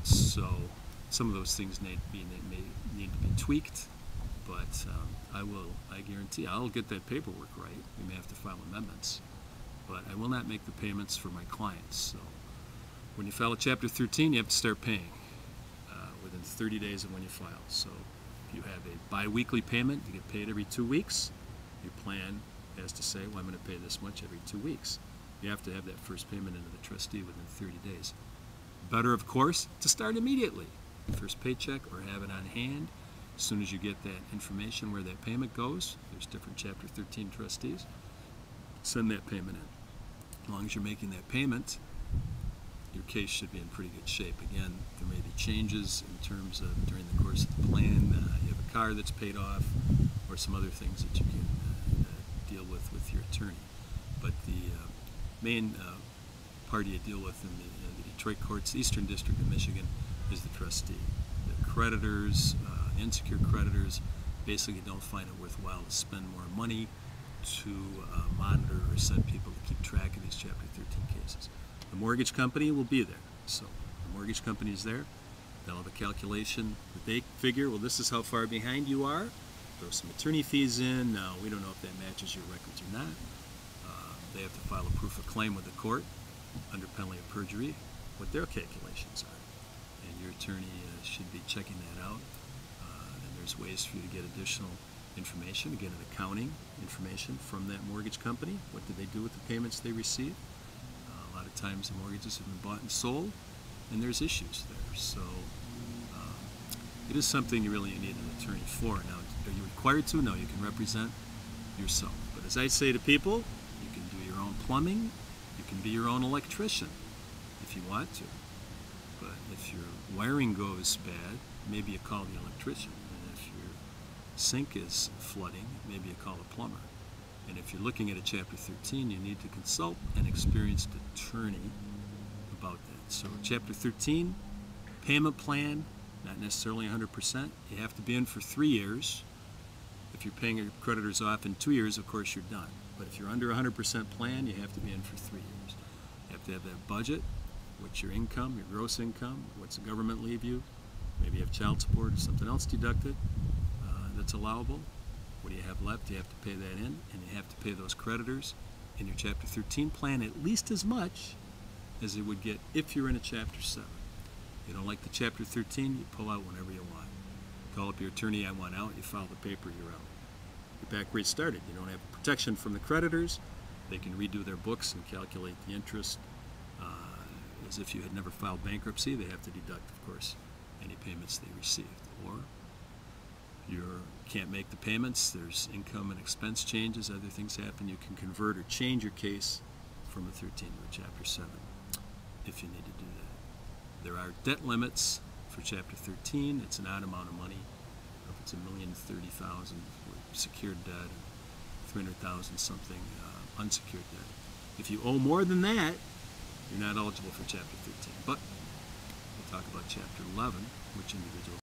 accounts. So some of those things may need to be tweaked, but I guarantee I'll get that paperwork right. We may have to file amendments, but I will not make the payments for my clients. So when you file a Chapter 13, you have to start paying within 30 days of when you file. So if you have a bi-weekly payment, you get paid every 2 weeks. Your plan has to say, well, I'm going to pay this much every 2 weeks. You have to have that first payment into the trustee within 30 days. Better, of course, to start immediately. First paycheck, or have it on hand. As soon as you get that information where that payment goes, there's different Chapter 13 trustees, send that payment in. As long as you're making that payment, your case should be in pretty good shape. Again, there may be changes in terms of during the course of the plan. You have a car that's paid off, or some other things that you can deal with your attorney. But the main party you deal with in the Detroit courts, the Eastern District of Michigan, is the trustee. The creditors, insecure creditors, basically don't find it worthwhile to spend more money to monitor or send people to keep track of these Chapter 13 cases. The mortgage company will be there. So the mortgage company is there. They'll have a calculation that they figure, well, this is how far behind you are. Throw some attorney fees in. Now, we don't know if that matches your records or not. They have to file a proof of claim with the court under penalty of perjury, what their calculations are. And your attorney should be checking that out. And there's ways for you to get additional information, again, an accounting information from that mortgage company. What did they do with the payments they received? A lot of times the mortgages have been bought and sold, and there's issues there. So it is something you really need an attorney for. Now, are you required to? No, you can represent yourself. But as I say to people, you can do your own plumbing, you can be your own electrician if you want to. But if your wiring goes bad, maybe you call the electrician. And if your sink is flooding, maybe you call a plumber. And if you're looking at a Chapter 13, you need to consult an experienced attorney about that. So Chapter 13, payment plan, not necessarily 100%. You have to be in for 3 years. If you're paying your creditors off in 2 years, of course you're done. But if you're under 100% plan, you have to be in for 3 years. You have to have that budget. What's your income, your gross income? What's the government leave you? Maybe you have child support or something else deducted that's allowable. What do you have left? You have to pay that in, and you have to pay those creditors in your Chapter 13 plan at least as much as you would get if you're in a Chapter 7. You don't like the Chapter 13, you pull out whenever you want. Call up your attorney, I want out, you file the paper, you're out. You're back where you started. You don't have protection from the creditors. They can redo their books and calculate the interest as if you had never filed bankruptcy. They have to deduct, of course, any payments they received. Or you can't make the payments, there's income and expense changes, other things happen, you can convert or change your case from a 13 to a Chapter 7 if you need to do that. There are debt limits for Chapter 13. It's an odd amount of money. If it's $1,030,000 for secured debt, $300,000 something unsecured debt. If you owe more than that, you're not eligible for Chapter 13. But we'll talk about Chapter 11, which individuals